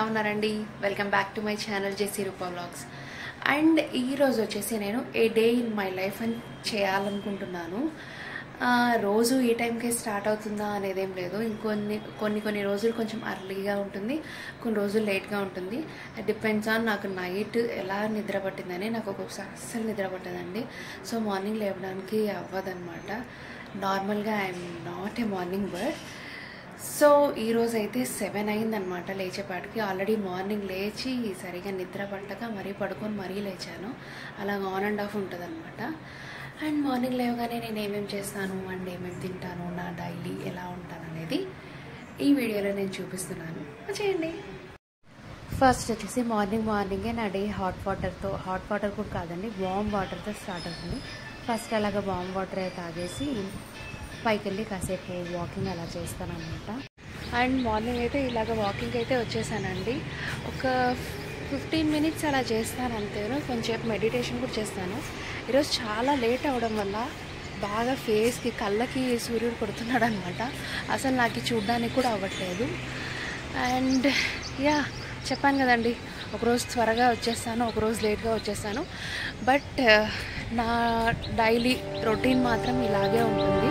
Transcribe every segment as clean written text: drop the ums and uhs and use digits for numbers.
ఉన్నారండి? Welcome back to my channel JC Rupa vlogs. And ఈరోజు వచ్చేసి నేను a day in my life అని చేయాలనుకుంటున్నాను. రోజు ఈ టైంకే స్టార్ట్ అవుతుందా అనేదేం లేదు. కొన్ని రోజులు కొంచెం అర్లీగా ఉంటుంది, కొన్ని రోజులు లేట్గా ఉంటుంది. డిపెండ్స్ ఆన్ నాకు నైట్ ఎలా నిద్ర పట్టిందని. నాకు ఒక్కొక్కసారి అస్సలు నిద్ర పట్టదండి. సో మార్నింగ్ లేవడానికి అవ్వదన్నమాట. నార్మల్గా I'm not a morning bird. So ఈరోజు అయితే 7 అయిందనమాట లేచేపాటికి. ఆల్రెడీ మార్నింగ్ లేచి సరిగా నిద్ర పట్టక మరీ పడుకొని మరీ లేచాను. అలా ఆన్ అండ్ ఆఫ్ ఉంటుంది అనమాట. అండ్ మార్నింగ్ లేవగానే నేను ఏమేమి చేస్తాను అండ్ ఏమేమి తింటాను, నా డైలీ ఎలా ఉంటాను అనేది ఈ వీడియోలో నేను చూపిస్తున్నాను. చేయండి. ఫస్ట్ వచ్చేసి మార్నింగే నా డే హాట్ వాటర్ కూడా కాదండి, వామ్ వాటర్తో స్టార్ట్ అవుతుంది. ఫస్ట్ అలాగా వామ్ వాటర్ తాగేసి పైకి వెళ్ళి కాసేపు వాకింగ్ అలా చేస్తానన్నమాట. అండ్ మార్నింగ్ అయితే ఇలాగ వాకింగ్ అయితే వచ్చేసానండి. ఒక 15 మినిట్స్ అలా చేస్తాను అంతేను. కొంచెంసేపు మెడిటేషన్ కూడా చేస్తాను. ఈరోజు చాలా లేట్ అవ్వడం వల్ల బాగా ఫేస్కి కళ్ళకి సూర్యుడు కొడుతున్నాడు అనమాట. అసలు నాకు చూడడానికి కూడా అవ్వట్లేదు. అండ్ చెప్పాను కదండి, ఒకరోజు త్వరగా వచ్చేస్తాను, ఒకరోజు లేట్గా వచ్చేస్తాను. బట్ నా డైలీ రొటీన్ మాత్రం ఇలాగే ఉంటుంది.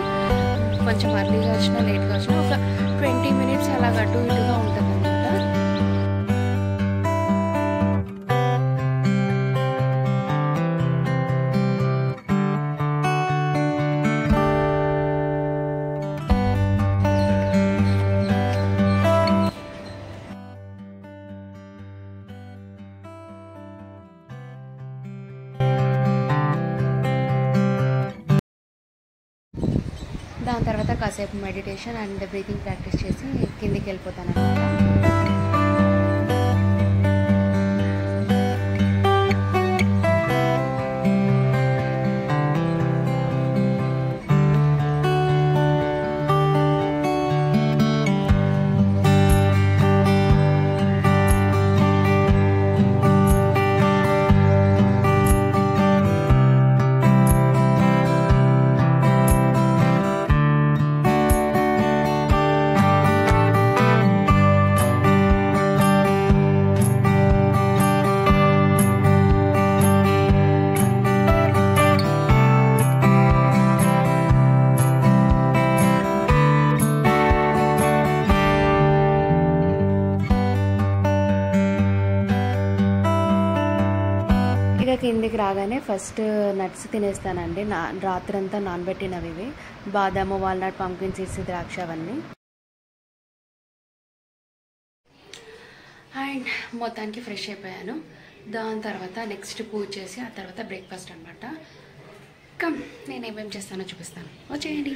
కొంచెం అర్లీగా వచ్చినా లేట్గా వచ్చినా ఒక 20 మినిట్స్ అలాగ అటు ఇటుగా ఉంటుంది అనమాట. దాని తర్వాత కాసేపు మెడిటేషన్ అండ్ బ్రీతింగ్ ప్రాక్టీస్ చేసి కిందికి వెళ్ళిపోతాను అనమాట. కిందికి రాగానే ఫస్ట్ నట్స్ తినేస్తానండి. రాత్రంతా నానబెట్టినవి ఇవి, బాదాము, వాల్నట్, పంకిన్ సీడ్స్, ద్రాక్ష అవన్నీ. అండ్ మొత్తానికి ఫ్రెష్ అయిపోయాను. దాని తర్వాత నెక్స్ట్ పూజ చేసి ఆ తర్వాత బ్రేక్ఫాస్ట్ అనమాట. నేను ఏమేమి చేస్తానో చూపిస్తాను, వచ్చేయండి.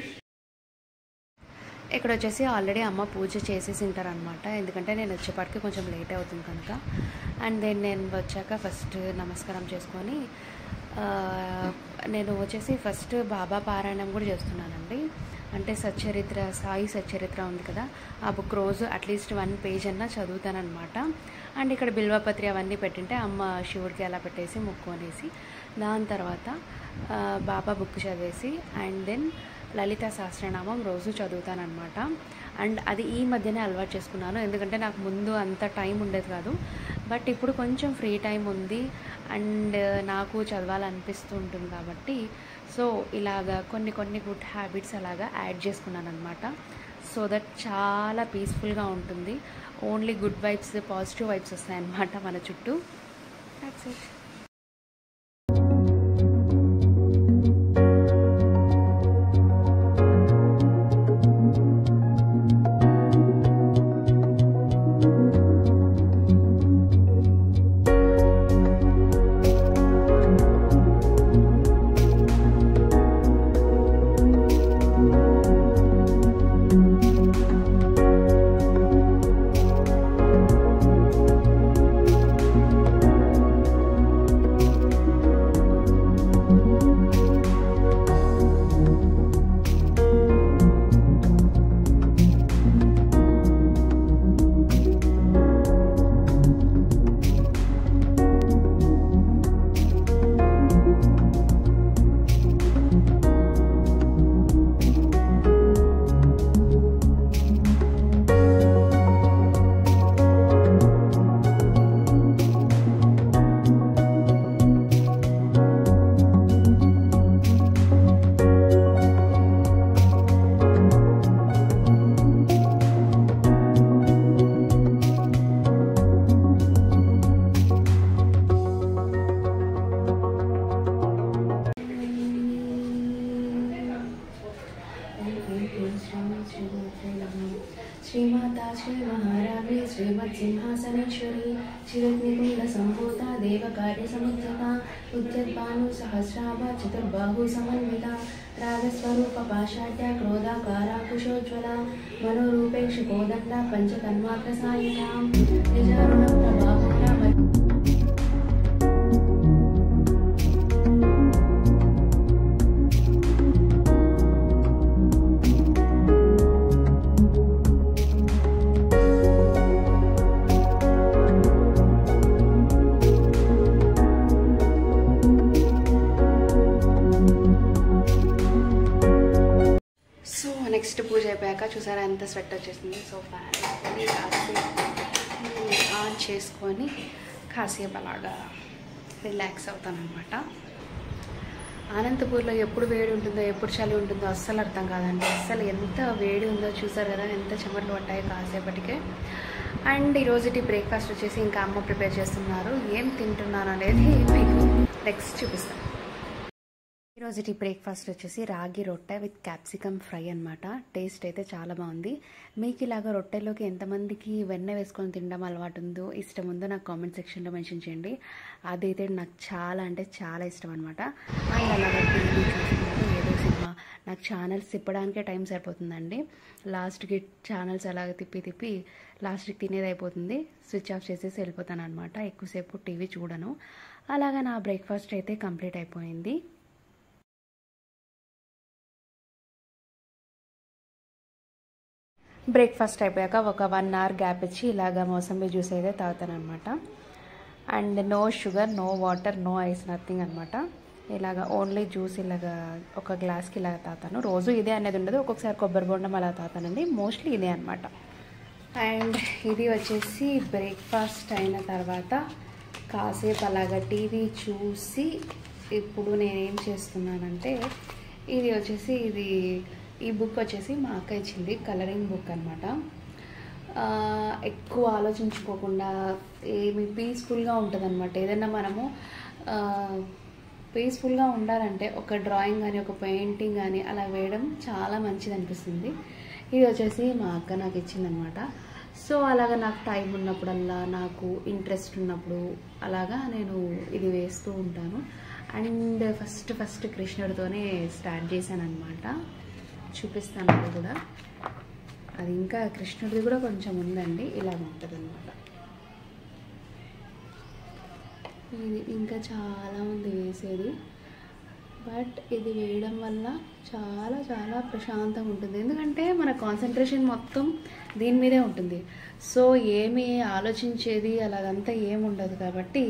ఇక్కడ వచ్చేసి ఆల్రెడీ అమ్మ పూజ చేసేసి ఉంటారనమాట, ఎందుకంటే నేను వచ్చేపాటికి కొంచెం లేట్ అవుతుంది కనుక. అండ్ దెన్ నేను వచ్చాక ఫస్ట్ నమస్కారం చేసుకొని నేను వచ్చేసి ఫస్ట్ బాబా పారాయణం కూడా చేస్తున్నానండి. అంటే సాయి సచ్చరిత్ర ఉంది కదా, ఆ బుక్ రోజు అట్లీస్ట్ 1 పేజ్ అన్నా చదువుతానమాట. అండ్ ఇక్కడ బిల్వపత్రి అవన్నీ పెట్టింటే అమ్మ శివుడికి అలా పెట్టేసి మొక్కునేసి దాని తర్వాత బాబా బుక్ చదివేసి అండ్ దెన్ లలిత సహస్రనామం రోజు చదువుతానమాట. అండ్ అది ఈ మధ్యనే అలవాటు చేసుకున్నాను, ఎందుకంటే నాకు ముందు అంత టైం ఉండేది కాదు. బట్ ఇప్పుడు కొంచెం ఫ్రీ టైం ఉంది అండ్ నాకు చదవాలనిపిస్తూ ఉంటుంది కాబట్టి సో ఇలాగా కొన్ని గుడ్ హ్యాబిట్స్ అలాగా యాడ్ చేసుకున్నాను అనమాట. సో దట్ చాలా పీస్ఫుల్గా ఉంటుంది. Only good vibes, positive vibes వస్తాయన్నమాట మన చుట్టూ. That's it. सिंहासनेश्वरी चिरग्निकुण्डसम्भूता देवकार्यसमुद्यता उद्यद्भानुसहस्राभा चतुर्बाहु समन्विता रागस्वरूपपाषाढ्या क्रोधाकाराकुशोज्ज्वला मनोरूपेक्षु कोदण्डा पञ्चतन्मात्रसायिकां निजारुणप्रभावना నెక్స్ట్ పూజ అయిపోయాక చూసారా ఎంత స్వెట్ వచ్చేసింది. సో ఫ్యాన్ ఆన్ చేసుకొని కాసేపు అలాగా రిలాక్స్ అవుతాను అనమాట. అనంతపూర్లో ఎప్పుడు వేడి ఉంటుందో ఎప్పుడు చలి ఉంటుందో అస్సలు అర్థం కాదండి. అస్సలు ఎంత వేడి ఉందో చూసారు కదా, ఎంత చెమటలు పట్టాయి కాసేపటికే. అండ్ ఈరోజుటి బ్రేక్ఫాస్ట్ వచ్చేసి ఇంకా అమ్మ ప్రిపేర్ చేస్తున్నారు. ఏం తింటున్నాను అనేది మీకు నెక్స్ట్ చూపిస్తాను. ఈరోజుటి బ్రేక్ఫాస్ట్ వచ్చేసి రాగి రొట్టె విత్ క్యాప్సికమ్ ఫ్రై అనమాట. టేస్ట్ అయితే చాలా బాగుంది. మీకు ఇలాగ రొట్టెలోకి ఎంతమందికి వెన్న వేసుకొని తినడం అలవాటు ఉందో ఇష్టం ఉందో నాకు కామెంట్ సెక్షన్లో మెన్షన్ చేయండి. అదైతే నాకు చాలా అంటే చాలా ఇష్టం అనమాట. అండ్ అలాగే టీవీ చూసుకుంటూ ఏదో సినిమా, నాకు ఛానల్స్ తిప్పడానికే టైం సరిపోతుందండి. లాస్ట్కి ఛానల్స్ అలాగ తిప్పి లాస్ట్కి తినేది అయిపోతుంది. స్విచ్ ఆఫ్ చేసేసి వెళ్ళిపోతాను అనమాట. ఎక్కువసేపు టీవీ చూడను. అలాగా నా బ్రేక్ఫాస్ట్ అయితే కంప్లీట్ అయిపోయింది. బ్రేక్ఫాస్ట్ అయిపోయాక ఒక 1 అవర్ గ్యాప్ ఇచ్చి ఇలాగ మోసంబి జ్యూస్ అయితే తాగుతాను అనమాట. And no sugar, no water, no ice, nothing అనమాట. ఇలాగ ఓన్లీ జ్యూస్ ఇలాగ ఒక గ్లాస్కి ఇలాగ తాగుతాను. రోజు ఇదే అనేది ఉండదు, ఒక్కొక్కసారి కొబ్బరి బొండం అలా తాగుతానండి. మోస్ట్లీ ఇదే అనమాట. అండ్ ఇది వచ్చేసి బ్రేక్ఫాస్ట్ అయిన తర్వాత కాసేపు అలాగ టీవీ చూసి ఇప్పుడు నేనేం చేస్తున్నానంటే ఇది వచ్చేసి ఈ బుక్ వచ్చేసి మా అక్క ఇచ్చింది, కలరింగ్ బుక్ అనమాట. ఎక్కువ ఆలోచించుకోకుండా ఏమి పీస్ఫుల్గా ఉంటుంది అనమాట. ఏదైనా మనము పీస్ఫుల్గా ఉండాలంటే ఒక డ్రాయింగ్ కానీ ఒక పెయింటింగ్ కానీ అలా వేయడం చాలా మంచిది అనిపిస్తుంది. ఇది వచ్చేసి మా అక్క నాకు ఇచ్చిందనమాట. సో అలాగా నాకు టైం ఉన్నప్పుడల్లా, నాకు ఇంట్రెస్ట్ ఉన్నప్పుడు అలాగా నేను ఇది వేస్తూ ఉంటాను. అండ్ ఫస్ట్ కృష్ణుడితోనే స్టార్ట్ చేశాను అనమాట. చూపిస్తాను అది కూడా. అది ఇంకా కృష్ణుడిది కూడా కొంచెం ఉందండి, ఇలా ఉంటుంది అనమాట. ఇది ఇంకా చాలా ఉంది వేసేది, బట్ ఇది వేయడం వల్ల చాలా చాలా ప్రశాంతంగా ఉంటుంది. ఎందుకంటే మన కాన్సన్ట్రేషన్ మొత్తం దీని మీదే ఉంటుంది. సో ఏమి ఆలోచించేది అలాగంతా ఏమి ఉండదు కాబట్టి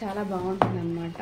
చాలా బాగుంటుంది అన్నమాట.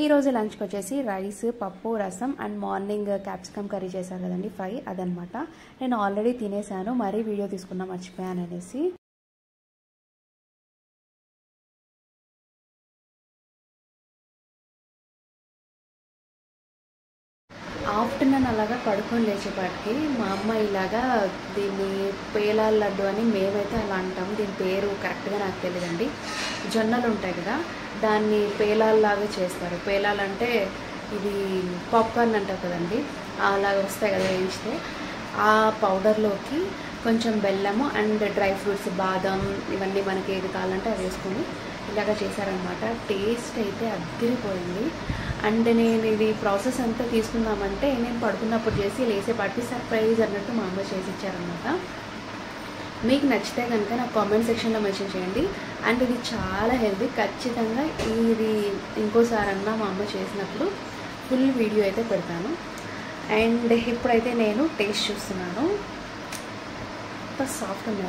ఈరోజు లంచ్కి వచ్చేసి రైస్, పప్పు, రసం అండ్ మార్నింగ్ క్యాప్సికమ్ కర్రీ చేశారు కదండి ఫ్రై, అదనమాట. నేను ఆల్రెడీ తినేసాను, మరీ వీడియో తీసుకున్నా మర్చిపోయాను అనేసి. ఆఫ్టర్నూన్ అలాగా పడుకొని లేచేపాటికి మా అమ్మ ఇలాగా దీన్ని పేలాల లడ్డు అని మేమైతే అలా అంటాం. దీని పేరు కరెక్ట్గా నాకు తెలియదండి. జొన్నలు ఉంటాయి కదా, దాన్ని పేలాల్లాగా చేస్తారు. పేలాలంటే ఇది పాప్కార్న్ అంటారు కదండి, అలాగా వస్తాయి కదా వేయించితే. ఆ పౌడర్లోకి కొంచెం బెల్లము అండ్ డ్రై ఫ్రూట్స్, బాదం, ఇవన్నీ మనకి ఏది కావాలంటే అవి వేసుకొని ఇలాగ చేశారనమాట. టేస్ట్ అయితే అదిరిపోయింది. అండ్ నేను ఇది ప్రాసెస్ అంతా తీసుకుందామంటే నేను పడుకున్నప్పుడు చేసి లేసేపాటికి సర్ప్రైజ్ అన్నట్టు మా అమ్మ చేసి ఇచ్చారనమాట. మీకు నచ్చితే కనుక నాకు కామెంట్ సెక్షన్లో మెన్షన్ చేయండి. అండ్ ఇది చాలా హెల్దీ. ఖచ్చితంగా ఇది ఇంకోసారన్నా మా అమ్మ చేసినప్పుడు ఫుల్ వీడియో అయితే పెడతాను. అండ్ ఇప్పుడైతే నేను టేస్ట్ చూస్తున్నాను. అంత సాఫ్ట్ ఉంది.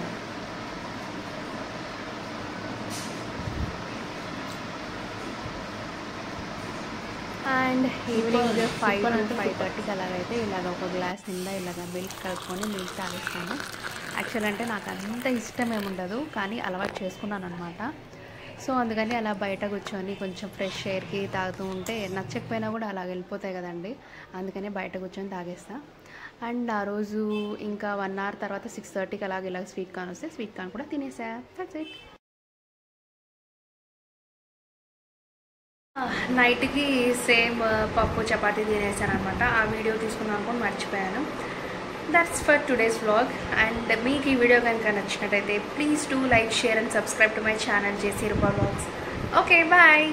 అండ్ ఈవినింగ్ 5 to 5:30 అలాగైతే ఇలాగ ఒక గ్లాస్ నిండా ఇలాగ మిల్క్ కలుపుకొని మిల్క్ తాగేస్తాను. యాక్చువల్ అంటే నాకు అంత ఇష్టం ఏముండదు, కానీ అలవాటు చేసుకున్నాను అనమాట. సో అందుకని అలా బయట కూర్చొని కొంచెం ఫ్రెష్ ఎయిర్కి తాగుతూ ఉంటే నచ్చకపోయినా కూడా అలా వెళ్ళిపోతాయి కదండి. అందుకని బయట కూర్చొని తాగేస్తా. అండ్ ఆ రోజు ఇంకా 1 hour తర్వాత 6:30కి అలాగ ఇలాగ స్వీట్ కార్న్ వస్తే స్వీట్ కార్న్ కూడా తినేసా. That's it. నైట్కి సేమ్ పప్పు చపాతీ తినేసాను అనమాట. ఆ వీడియో తీసుకున్నాను అనుకోని మర్చిపోయాను. That's for today's vlog. And మీకు ఈ వీడియో కనుక నచ్చినట్టయితే please do like, share and subscribe to my channel JC Roopa vlogs. Okay, bye.